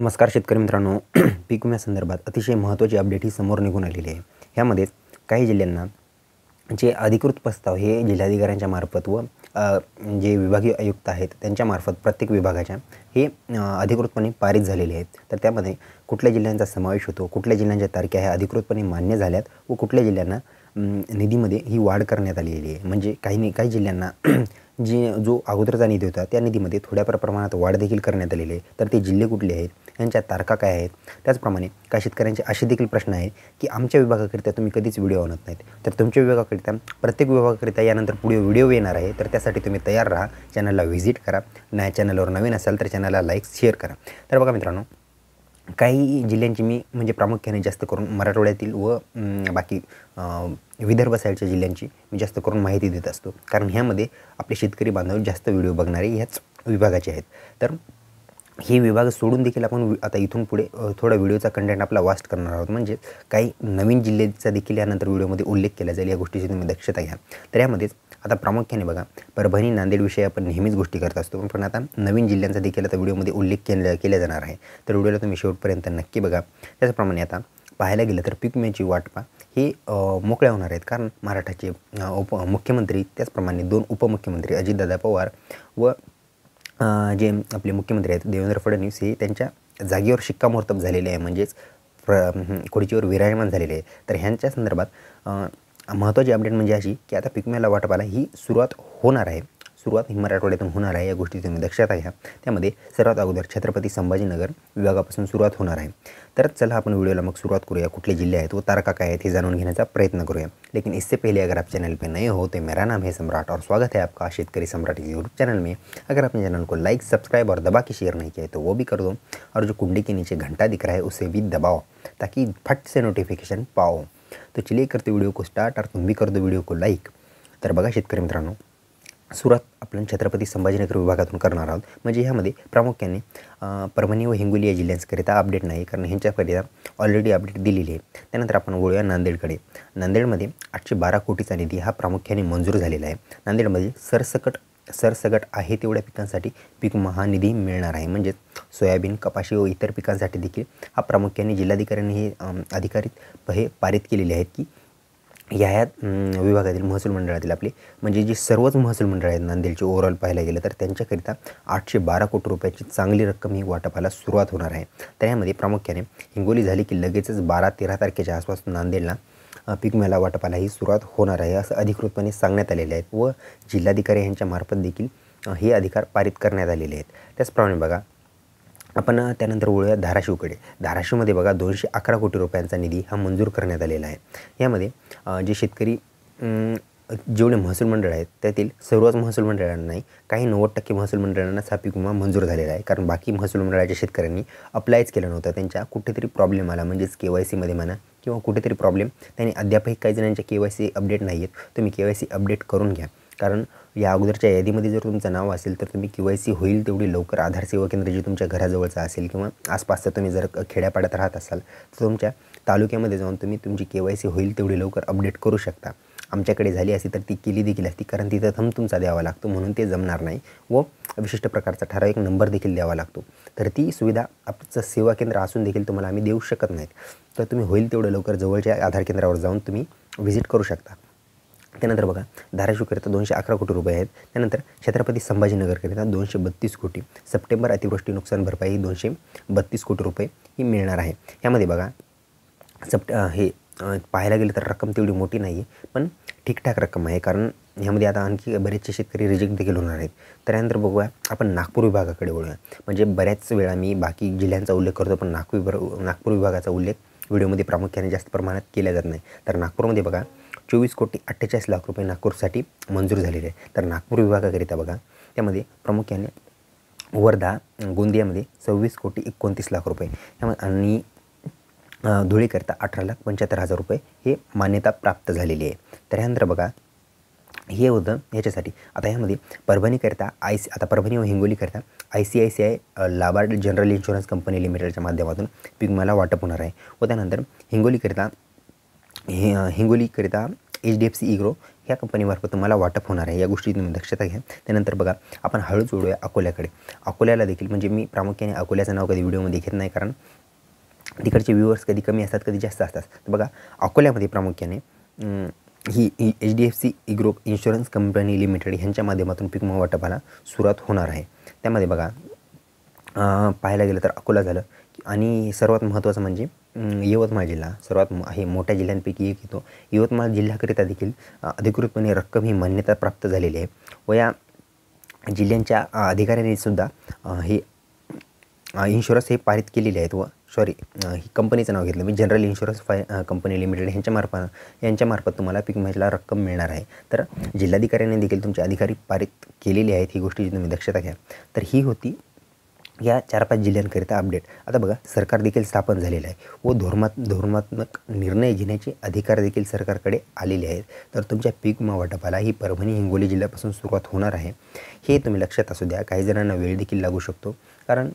नमस्कार शेतकरी मित्रांनो. पीक विम्यासंदर्भात अतिशय महत्त्वाची अपडेट ही समोर निघून आलेली आहे. ह्यामध्ये काही जिल्ह्यांना जे अधिकृत प्रस्ताव हे जिल्हाधिकाऱ्यांच्या मार्फत व जे विभागीय आयुक्त आहेत त्यांच्या मार्फत प्रत्येक विभागाच्या हे अधिकृतपणे पारित झालेले आहेत. तर त्यामध्ये कुठल्या जिल्ह्यांचा समावेश होतो, कुठल्या जिल्ह्यांच्या तारख्या ह्या अधिकृतपणे मान्य झाल्यात व कुठल्या जिल्ह्यांना निधीमध्ये ही वाढ करण्यात आलेली आहे. म्हणजे काही जिल्ह्यांना जो अगोदरचा निधी होता त्या निधीमध्ये थोड्या प्रमाणात वाढ देखील करण्यात आलेली आहे. तर ते जिल्हे कुठले आहेत, यांच्या तारखा काय आहेत. त्याचप्रमाणे काही शेतकऱ्यांचे असे देखील प्रश्न आहेत की आमच्या विभागाकरिता तुम्ही कधीच व्हिडिओ आणत नाहीत. तर तुमच्या विभागाकरिता प्रत्येक विभागाकरिता यानंतर पुढे व्हिडिओ येणार आहे. तर त्यासाठी तुम्ही तयार राहा, चॅनलला व्हिजिट करा. चॅनलवर नवीन असाल तर चॅनलला लाईक शेअर करा. तर बघा मित्रांनो, काही जिल्ह्यांची मी म्हणजे प्रामुख्याने जास्त करून मराठवाड्यातील व बाकी विदर्भ साईडच्या जिल्ह्यांची मी जास्त करून माहिती देत असतो. कारण ह्यामध्ये आपले शेतकरी बांधव जास्त व्हिडिओ बघणारे ह्याच विभागाचे आहेत. तर ही विभाग सोडून देखील आपण आता इथून पुढे थोडा व्हिडिओचा कंटेंट आपला वास्ट करणार आहोत. म्हणजे काही नवीन जिल्ह्याचा देखील यानंतर व्हिडिओमध्ये उल्लेख केला जाईल. या गोष्टीची तुम्ही दक्षता घ्या. तर यामध्येच आता प्रामुख्याने बघा, परभणी नांदेडविषयी आपण नेहमीच गोष्टी करत असतो, पण आता नवीन जिल्ह्यांचा देखील आता व्हिडिओमध्ये उल्लेख केला जाणार आहे. तर व्हिडिओला तुम्ही शेवटपर्यंत नक्की बघा. त्याचप्रमाणे आता पाहायला गेलं तर पीक विम्याची वाटपा हे मोकळ्या होणार आहेत. कारण महाराष्ट्राचे मुख्यमंत्री त्याचप्रमाणे 2 उपमुख्यमंत्री अजितदादा पवार व जे आपले मुख्यमंत्री आहेत देवेंद्र फडणवीस हे त्यांच्या जागेवर शिक्कामोर्तब झालेले आहे. म्हणजेच खुर्चीवर विराजमान झालेले आहे. तर ह्यांच्या संदर्भात महत्त्वाची अपडेट म्हणजे अशी की आता पीक विम्याला वाटपाला ही सुरुवात होणार आहे. सुरुवात ही मराठवाड्यातून होणार आहे. या गोष्टी तुम्ही लक्षात घ्या. त्यामध्ये सर्वात अगोदर छत्रपती संभाजीनगर विभागापासून सुरुवात होणार आहे. तर चला आपण व्हिडिओला मग सुरुवात करूया. कुठले जिल्हे आहेत व तारखा काय आहेत हे जाणून घेण्याचा प्रयत्न करूया. लेकिन इससे पहले अगर आप चैनल पे नए हो तो मेरा नाम है सम्राट और स्वागत है आपका शेतकरी सम्राट यूट्यूब चैनल में। अगर आपने चैनल को लाइक सब्सक्राइब और दबा के शेयर नहीं किया है तो वो भी कर दो, और जो कुंडी के नीचे घंटा दिख रहा है उसे भी दबाओ ताकि फट से नोटिफिकेशन पाओ. तो चलिए करते व्हिडिओ को स्टार्ट और तुम भी कर दो व्हिडिओ को लाईक. तर बघा शेतकरी मित्रांनो, सुरुवात आपण छत्रपती संभाजीनगर विभागातून करणार आहोत. म्हणजे ह्यामध्ये प्रामुख्याने परभणी व हिंगोली या जिल्ह्यांकरिता अपडेट नाही, कारण ह्यांच्याकरिता ऑलरेडी अपडेट दिलेली आहे. त्यानंतर आपण वळूया नांदेडकडे. नांदेडमध्ये 812 कोटीचा निधी हा प्रामुख्याने मंजूर झालेला आहे. नांदेडमध्ये सरसकट आहे तेवढ्या पिकांसाठी पीक विमा हा निधी मिळणार आहे. म्हणजेच सोयाबीन, कपाशी व इतर पिकांसाठी देखील हा प्रामुख्याने जिल्हाधिकाऱ्यांनी हे अधिकारित हे पारित केलेले आहेत की ह्या विभागातील महसूल मंडळातील आपले म्हणजे जी सर्वच महसूल मंडळ आहेत नांदेडचे ओव्हरऑल पाहायला गेलं तर त्यांच्याकरिता 812 कोटी रुपयाची चांगली रक्कम ही वाटपाला सुरुवात होणार आहे. तर यामध्ये प्रामुख्याने हिंगोली झाली की लगेचच 12-13 तारखेच्या आसपास नांदेडला पीक विम्याला वाटपाला ही सुरुवात होणार आहे असं अधिकृतपणे सांगण्यात आलेले आहेत व जिल्हाधिकारी यांच्या मार्फत देखील हे अधिकार पारित करण्यात आलेले आहेत. त्याचप्रमाणे बघा आपण त्यानंतर वळूया धाराशिवकडे. धाराशिवमध्ये बघा 211 कोटी रुपयांचा निधी हा मंजूर करण्यात आलेला आहे. यामध्ये जे शेतकरी जेवढे महसूल मंडळ आहेत त्यातील सर्वच महसूल मंडळांना नाही, काही 90% महसूल मंडळांनाच हा पीक विमा मंजूर झालेला आहे. कारण बाकी महसूल मंडळाच्या शेतकऱ्यांनी अप्लायच केलं नव्हतं. त्यांच्या कुठेतरी प्रॉब्लेम आला, म्हणजेच KYCमध्ये म्हणा किंवा कुठेतरी प्रॉब्लेम, त्यांनी अद्यापही काही जणांच्या KYC अपडेट नाही आहेत. तुम्ही KYC अपडेट करून घ्या. कारण या अगोदरच्या यादीमध्ये जर तुमचं नाव असेल तर तुम्ही KYC होईल तेवढी लवकर आधार सेवा केंद्र जे तुमच्या घराजवळचं असेल किंवा आसपासचं तुम्ही जर खेड्यापाड्यात राहत असाल तर तुमच्या तालुक्यामध्ये जाऊन तुम्ही तुमची KYC होईल तेवढी लवकर अपडेट करू शकता. आमच्याकडे झाली असती तर ती केली देखील असती, कारण तिथं थंब तुमचा द्यावा लागतो म्हणून ते जमणार नाही व विशिष्ट प्रकारचा ठराविक नंबर देखील द्यावा लागतो. तर ती सुविधा आमचं सेवा केंद्र असून देखील तुम्हाला आम्ही देऊ शकत नाहीत. तर तुम्ही होईल तेवढं लवकर जवळच्या आधार केंद्रावर जाऊन तुम्ही व्हिजिट करू शकता. त्यानंतर बघा धाराशिवकरिता 211 कोटी रुपये आहेत. त्यानंतर छत्रपती संभाजीनगरकरिता 232 कोटी, सप्टेंबर अतिवृष्टी नुकसान भरपाई 232 कोटी रुपये ही मिळणार आहे. यामध्ये बघा हे पाहायला गेलं तर रक्कम तेवढी मोठी नाही आहे, पण ठीकठाक रक्कम आहे. कारण ह्यामध्ये आता आणखी बरेचसे शेतकरी रिजेक्ट देखील होणार आहेत. त्यानंतर बघूया आपण नागपूर विभागाकडे वळूया. म्हणजे बऱ्याच वेळा मी बाकी जिल्ह्यांचा उल्लेख करतो, पण नागपूर विभागाचा उल्लेख व्हिडिओमध्ये प्रामुख्याने जास्त प्रमाणात केला जात नाही. तर नागपूरमध्ये बघा 24,48,00,000 रुपये नागपूरसाठी मंजूर झालेले आहे. तर नागपूर विभागाकरिता बघा त्यामध्ये प्रामुख्याने वर्धा, गोंदियामध्ये 26,29,00,000 रुपये आणि धुळेकरिता 18,75,000 रुपये हे मान्यता प्राप्त झालेली आहे. तर ह्यानंतर बघा हे होतं ह्याच्यासाठी. आता ह्यामध्ये परभणीकरिता आता परभणी व हिंगोलीकरिता ICICI लाबार्ड जनरल इन्शुरन्स कंपनी लिमिटेडच्या माध्यमातून पीक विम्याला वाटप होणार आहे. व त्यानंतर हिंगोलीकरिता HDFC एग्रो ह्या कंपनीमार्फत तुम्हाला वाटप होणार आहे, या गोष्टी तुम्ही लक्षात घ्या. त्यानंतर बघा आपण हळूच वळूया अकोल्याकडे. अकोल्याला देखील म्हणजे मी प्रामुख्याने अकोल्याचं नाव कधी व्हिडिओमध्ये घेत नाही, कारण तिकडचे व्ह्यूअर्स कधी कमी असतात कधी जास्त असतात. तर बघा अकोल्यामध्ये प्रामुख्याने ही HDFC group insurance company limited ह्यांच्या माध्यमातून पीक विमा वाटपाला सुरुवात होणार आहे. त्यामध्ये बघा पाहायला गेलं तर अकोला झालं आणि सर्वात महत्त्वाचं म्हणजे यवतमाळ जिल्हा सर्वात हे मोठ्या जिल्ह्यांपैकी एक येतो. यवतमाळ जिल्ह्याकरिता देखील अधिकृतपणे रक्कम ही मान्यता प्राप्त झालेली आहे व या जिल्ह्यांच्या अधिकाऱ्यांनी सुद्धा हे इन्शुरन्स हे पारित केलेले आहेत व ही कंपनीचं नाव घेतलं मी जनरल इन्शुरन्स कंपनी लिमिटेड यांच्यामार्फत तुम्हाला पीक विम्याला रक्कम मिळणार आहे. तर जिल्हाधिकाऱ्यांनी देखील तुमचे अधिकारी पारित केलेले आहेत, ही गोष्टी तुम्ही लक्षात घ्या. तर ही होती या 4-5 जिल्ह्यांकरिता अपडेट. आता बघा सरकार देखील स्थापन झालेलं आहे व धोरणात्मक निर्णय घेण्याचे अधिकार देखील सरकारकडे आलेले आहेत. तर तुमच्या पीक विमा वाटपाला ही परभणी हिंगोली जिल्ह्यापासून सुरुवात होणार आहे, हे तुम्ही लक्षात असू द्या. काही जणांना वेळ देखील लागू शकतो, कारण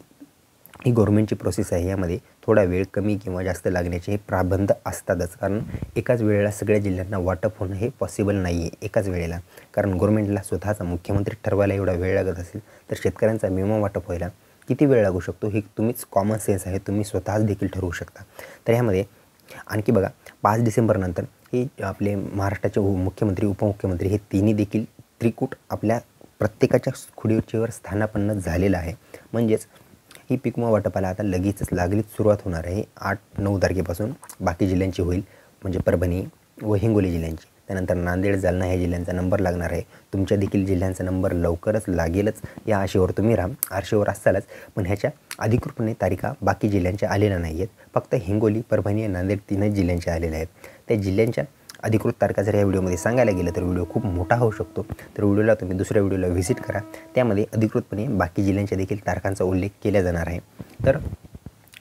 ही गव्हर्नमेंटची प्रोसेस आहे, यामध्ये थोडा वेळ कमी किंवा जास्त लागण्याचे हे प्राबंध असतातच. कारण एकाच वेळेला सगळ्या जिल्ह्यांना वाटप होणं हे पॉसिबल नाही आहे एकाच वेळेला, कारण गव्हर्नमेंटला स्वतःचा मुख्यमंत्री ठरवायला एवढा वेळ लागत असेल तर शेतकऱ्यांचा विमा वाटप व्हायला किती वेळ लागू शकतो हे तुम्हीच कॉमन सेन्स आहे, तुम्ही स्वतःच देखील ठरवू शकता. तर ह्यामध्ये आणखी बघा 5 डिसेंबरनंतर हे आपले महाराष्ट्राचे मुख्यमंत्री उपमुख्यमंत्री हे तिन्ही देखील त्रिकूट आपल्या प्रत्येकाच्या खुर्चीवर स्थानापन्न झालेलं आहे. म्हणजेच ही पीक विमा वाटपाला आता लागलीच सुरुवात होणार आहे. 8-9 तारखेपासून बाकी जिल्ह्यांची होईल, म्हणजे परभणी व हिंगोली जिल्ह्यांची. त्यानंतर नांदेड जालना ह्या जिल्ह्यांचा नंबर लागणार आहे. तुमच्या देखील जिल्ह्यांचा नंबर लवकरच लागेलच, या आशेवर तुम्ही राहा. आशेवर असालच, पण ह्याच्या अधिकृतपणे तारीखा बाकी जिल्ह्यांच्या आलेल्या नाही आहेत. फक्त हिंगोली परभणी आणि नांदेड 3 जिल्ह्यांच्या आलेल्या आहेत. त्या जिल्ह्यांच्या अधिकृत तारखा जर या व्हिडिओमध्ये सांगायला गेलं तर व्हिडिओ खूप मोठा होऊ शकतो. तर व्हिडिओला तुम्ही दुसऱ्या व्हिडिओला व्हिजिट करा, त्यामध्ये अधिकृतपणे बाकी जिल्ह्यांच्या देखील तारखांचा उल्लेख केला जाणार आहे. तर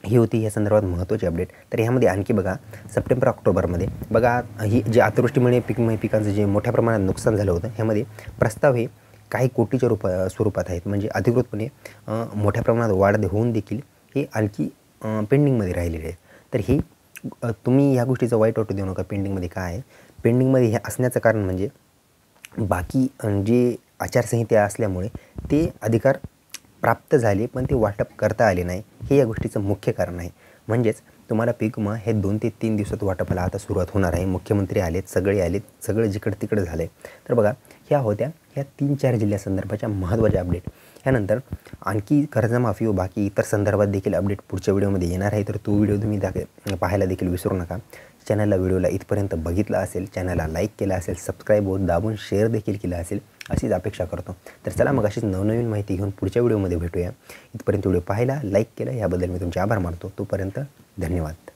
ही होती या संदर्भात महत्त्वाची अपडेट. तर ह्यामध्ये आणखी बघा सप्टेंबर-ऑक्टोबरमध्ये बघा ही जे अतिवृष्टीमुळे पिकांचं जे मोठ्या प्रमाणात नुकसान झालं होतं, ह्यामध्ये प्रस्ताव हे काही कोटीच्या स्वरूपात आहेत. म्हणजे अधिकृतपणे मोठ्या प्रमाणात वाढ होऊन देखील हे आणखी पेंडिंगमध्ये राहिलेले आहेत. तर ही तुम्ही ह्या गोष्टीचा वाईट वाटू देऊ नका. पेंडिंगमध्ये काय आहे, पेंडिंगमध्ये हे असण्याचं कारण म्हणजे बाकी जे आचारसंहिता असल्यामुळे ते अधिकार प्राप्त झाले पण ते वाटप करता आले नाही, हे या गोष्टीचं मुख्य कारण आहे. म्हणजेच तुम्हाला पीक विमा हे 2 ते 3 दिवसात वाटपाला आता सुरुवात होणार आहे. मुख्यमंत्री आलेत, सगळं जिकडं तिकडं झालं आहे. तर बघा ह्या होत्या ह्या 3-4 जिल्ह्यासंदर्भाच्या महत्त्वाच्या अपडेट. ह्यानंतर आणखी कर्जमाफी व बाकी इतर संदर्भात देखील अपडेट पुढच्या व्हिडिओमध्ये येणार आहे. तर तो व्हिडिओ तुम्ही पाहायला देखील विसरू नका. व्हिडिओला इथपर्यंत बघितला असेल, चॅनलला लाईक केला असेल, सबस्क्राईब व दाबून शेअर देखील केला असेल, अशीच अपेक्षा करतो. तर चला मग अशीच नवनवीन माहिती घेऊन पुढच्या व्हिडिओमध्ये भेटूया. इथपर्यंत व्हिडिओ पाहायला, लाईक केला याबद्दल मी तुमचे आभार मानतो. तोपर्यंत धन्यवाद.